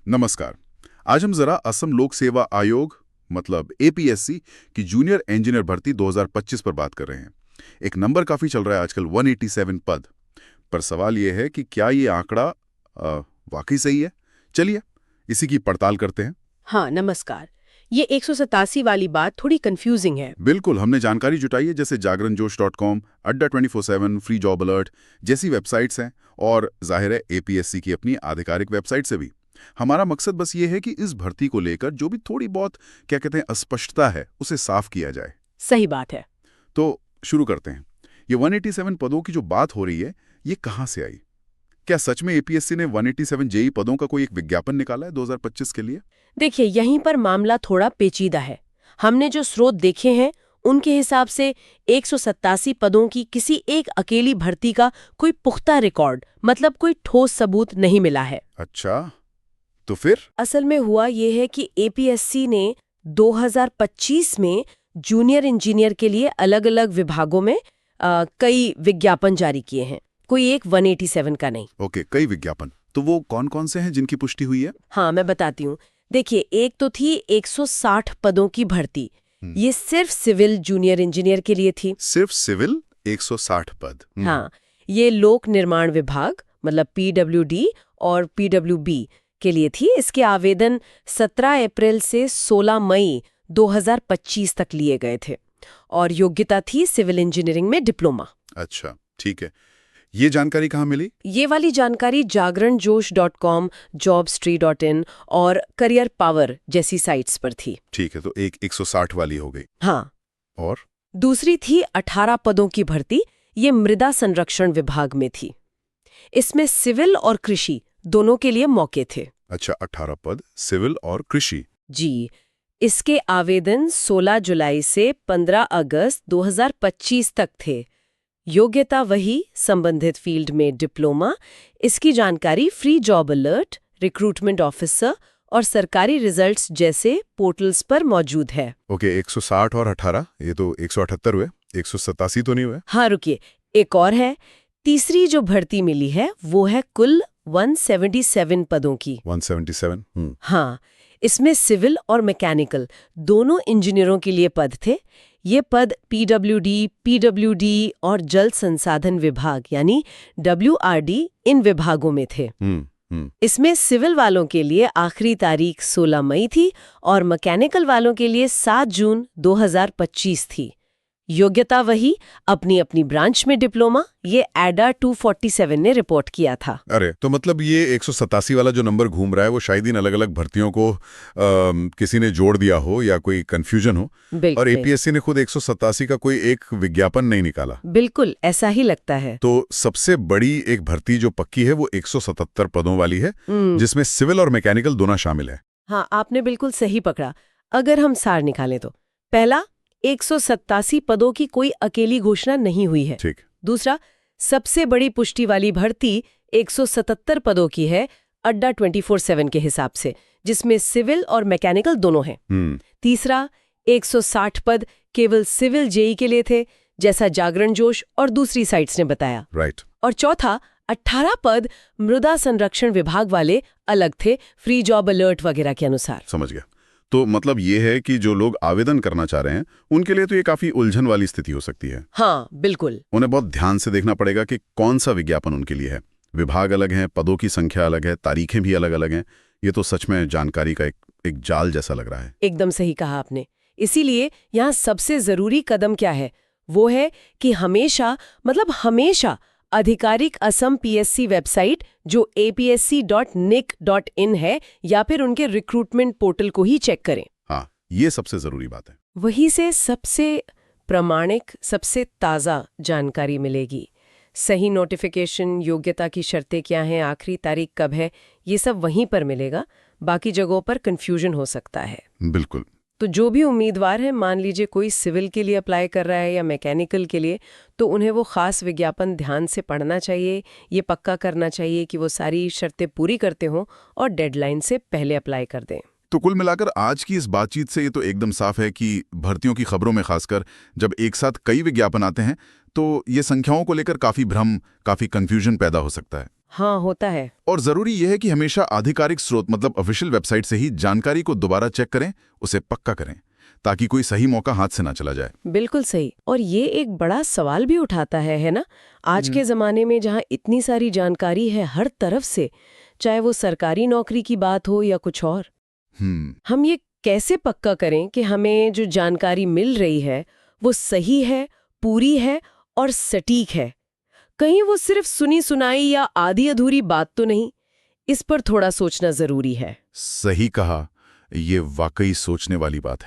नमस्कार। आज हम जरा असम लोक सेवा आयोग मतलब एपीएससी की जूनियर इंजीनियर भर्ती 2025 पर बात कर रहे हैं। एक नंबर काफी चल रहा है आजकल, 187 पद। पर सवाल यह है कि क्या ये आंकड़ा वाकई सही है? चलिए इसी की पड़ताल करते हैं। हाँ, नमस्कार। ये 187 वाली बात थोड़ी कंफ्यूजिंग है। बिल्कुल, हमने जानकारी जुटाई है, जैसे जागरणजोश.com, अड्डा 24/7, फ्री जॉब अलर्ट जैसी वेबसाइट्स हैं, और जाहिर है एपीएससी की अपनी आधिकारिक वेबसाइट से भी। हमारा मकसद बस ये है कि इस भर्ती को लेकर जो भी थोड़ी बहुत क्या कहते हैं अस्पष्टता है उसे साफ किया जाए। सही बात है। तो शुरू करते हैं। ये 187 पदों की जो बात हो रही है, ये कहाँ से आई? क्या सच में एपीएससी ने 187 जेई पदों का कोई एक विज्ञापन निकाला है 2025 के लिए? देखिए, यहीं पर मामला थोड़ा पेचीदा है। हमने जो स्रोत देखे हैं उनके हिसाब से 187 पदों की किसी एक अकेली भर्ती का कोई पुख्ता रिकॉर्ड, मतलब कोई ठोस सबूत नहीं मिला है। अच्छा, तो फिर? असल में हुआ ये है कि एपीएससी ने 2025 में जूनियर इंजीनियर के लिए अलग-अलग विभागों में कई विज्ञापन जारी किए हैं, कोई एक 187 का नहीं। ओके, कई विज्ञापन। तो वो कौन कौन से हैं जिनकी पुष्टि हुई है? हाँ, मैं बताती हूँ। देखिए, एक तो थी 160 पदों की भर्ती। ये सिर्फ सिविल जूनियर इंजीनियर के लिए थी। सिर्फ सिविल 160 पद। हाँ, ये लोक निर्माण विभाग मतलब पीडब्ल्यूडी और पीडब्ल्यूबी के लिए थी। इसके आवेदन 17 अप्रैल से 16 मई 2025 तक लिए गए थे और योग्यता थी सिविल इंजीनियरिंग में डिप्लोमा। अच्छा, ठीक है। ये जानकारी कहाँ मिली? ये वाली जानकारी जागरणजोश.com, jobstree.in और करियर पावर जैसी साइट्स पर थी। ठीक है, तो एक 160 वाली हो गई। हाँ, और दूसरी थी 18 पदों की भर्ती। ये मृदा संरक्षण विभाग में थी। इसमें सिविल और कृषि दोनों के लिए मौके थे। अच्छा, 18 पद सिविल और कृषि। जी, इसके आवेदन 16 जुलाई से 15 अगस्त 2025 तक थे। योग्यता वही, संबंधित फील्ड में डिप्लोमा। इसकी जानकारी free job alert, recruitment officer और सरकारी रिजल्ट्स जैसे पोर्टल्स पर मौजूद है। ओके, 160 और 18, ये तो 178 हुए। 187 तो नहीं हुए? हाँ, रुकिए, एक और है। तीसरी जो भर्ती मिली है वो है कुल 177 पदों की। 177। हाँ, इसमें सिविल और मैकेनिकल दोनों इंजीनियरों के लिए पद थे। ये पद पीडब्ल्यूडी और जल संसाधन विभाग यानी WRD इन विभागों में थे। इसमें सिविल वालों के लिए आखिरी तारीख 16 मई थी और मैकेनिकल वालों के लिए 7 जून 2025 थी। योग्यता वही, अपनी अपनी ब्रांच में डिप्लोमा। ये एडा 247 ने रिपोर्ट किया था। अरे, तो मतलब ये 187 वाला जो नंबर घूम रहा है वो शायद इन अलग अलग भर्तियों को किसी ने जोड़ दिया हो या कोई कंफ्यूजन हो। और एपीएससी ने खुद 187 का कोई एक विज्ञापन नहीं निकाला। बिल्कुल ऐसा ही लगता है। तो सबसे बड़ी एक भर्ती जो पक्की है वो 177 पदों वाली है, जिसमें सिविल और मैकेनिकल दोनों शामिल है। हाँ, आपने बिल्कुल सही पकड़ा। अगर हम सार निकालें तो पहला, 187 पदों की कोई अकेली घोषणा नहीं हुई है। ठीक। दूसरा, सबसे बड़ी पुष्टि वाली भर्ती 177 पदों की है अड्डा 24/7 के हिसाब से, जिसमें सिविल और मैकेनिकल दोनों हैं। तीसरा, 160 पद केवल सिविल जेई के लिए थे, जैसा जागरण जोश और दूसरी साइट्स ने बताया। राइट। और चौथा, 18 पद मृदा संरक्षण विभाग वाले अलग थे, फ्री जॉब अलर्ट वगैरह के अनुसार। समझ गया। तो मतलब ये है कि जो लोग आवेदन करना चाह रहे हैं उनके लिए तो ये काफी उलझन वाली स्थिति हो सकती है। हाँ, बिल्कुल। उन्हें बहुत ध्यान से देखना पड़ेगा कि कौन सा विज्ञापन उनके लिए है। विभाग अलग हैं, पदों की संख्या अलग है, तारीखें भी अलग अलग हैं। ये तो सच में जानकारी का एक जाल जैसा लग रहा है। एकदम सही कहा आपने। इसीलिए यहाँ सबसे जरूरी कदम क्या है? वो है कि हमेशा हमेशा आधिकारिक असम पीएससी वेबसाइट जो apsc.nic.in है या फिर उनके रिक्रूटमेंट पोर्टल को ही चेक करें। हाँ, ये सबसे जरूरी बात है। वहीं से सबसे प्रामाणिक, सबसे ताज़ा जानकारी मिलेगी। सही नोटिफिकेशन, योग्यता की शर्तें क्या हैं, आखिरी तारीख कब है, ये सब वहीं पर मिलेगा। बाकी जगहों पर कंफ्यूजन हो सकता है। बिल्कुल। तो जो भी उम्मीदवार है, मान लीजिए कोई सिविल के लिए अप्लाई कर रहा है या मैकेनिकल के लिए, तो उन्हें वो खास विज्ञापन ध्यान से पढ़ना चाहिए। ये पक्का करना चाहिए कि वो सारी शर्तें पूरी करते हों और डेडलाइन से पहले अप्लाई कर दें। तो कुल मिलाकर आज की इस बातचीत से ये तो एकदम साफ है कि भर्तियों की खबरों में खासकर जब एक साथ कई विज्ञापन आते हैं तो ये संख्याओं को लेकर काफी भ्रम, काफी कंफ्यूजन पैदा हो सकता है। हाँ, होता है। और जरूरी यह है कि हमेशा आधिकारिक स्रोत मतलब ऑफिशियल वेबसाइट से ही जानकारी को दोबारा चेक करें, उसे पक्का करें, ताकि कोई सही मौका हाथ से ना चला जाए। बिल्कुल सही। और ये एक बड़ा सवाल भी उठाता है ना? आज के ज़माने में जहाँ इतनी सारी जानकारी है हर तरफ से, चाहे वो सरकारी नौकरी की बात हो या कुछ और, हम ये कैसे पक्का करें कि हमें जो जानकारी मिल रही है वो सही है, पूरी है और सटीक है? कहीं वो सिर्फ सुनी सुनाई या आधी अधूरी बात तो नहीं? इस पर थोड़ा सोचना जरूरी है। सही कहा, ये वाकई सोचने वाली बात है।